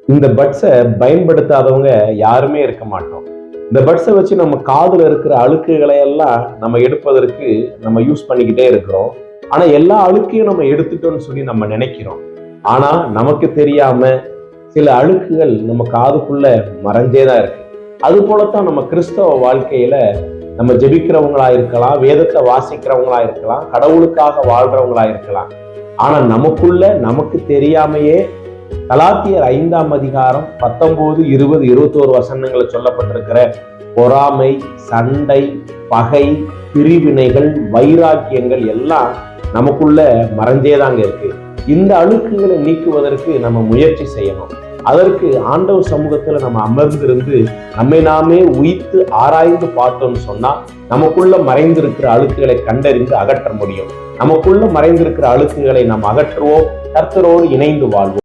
இந்த பட்ஸை பயன்படுத்தாதவங்க யாருமே இருக்க மாட்டோம். இந்த பட்ஸை வச்சு நம்ம காதுல இருக்கிற அழுக்குகளை எல்லாம் நம்ம எடுப்பதற்கு நம்ம யூஸ் பண்ணிக்கிட்டே இருக்கிறோம். ஆனா எல்லா அழுக்கையும் நம்ம எடுத்துட்டோம்னு சொல்லி நம்ம நினைக்கிறோம். ஆனா நமக்கு தெரியாம சில அழுக்குகள் நம்ம காதுக்குள்ள மறைஞ்சேதான் இருக்கு. அது போலத்தான் நம்ம கிறிஸ்தவ வாழ்க்கையில நம்ம ஜெபிக்கிறவங்களா இருக்கலாம், வேதத்தை வாசிக்கிறவங்களா இருக்கலாம், கடவுளுக்காக வாழ்றவங்களா இருக்கலாம். ஆனா நமக்குள்ள நமக்கு தெரியாமையே கலாத்தியர் 5ஆம் அதிகாரம் 19, 20, 21 வசனங்களை சொல்லப்பட்டிருக்கிற பொறாமை, சண்டை, பகை, பிரிவினைகள், வைராக்கியங்கள் எல்லாம் நமக்குள்ள மறைஞ்சேதாங்க இருக்கு. இந்த அழுக்குகளை நீக்குவதற்கு நம்ம முயற்சி செய்யணும். அதற்கு ஆண்டவர் சமூகத்துல நம்ம அமர்ந்திருந்து நம்மை நாமே உய்த்து ஆராய்ந்து பார்த்தோம்னு சொன்னா நமக்குள்ள மறைந்திருக்கிற அழுக்குகளை கண்டறிந்து அகற்ற முடியும். நமக்குள்ள மறைந்திருக்கிற அழுக்குகளை நாம் அகற்றுவோம். கர்த்தரோடு இணைந்து வாழ்வோம்.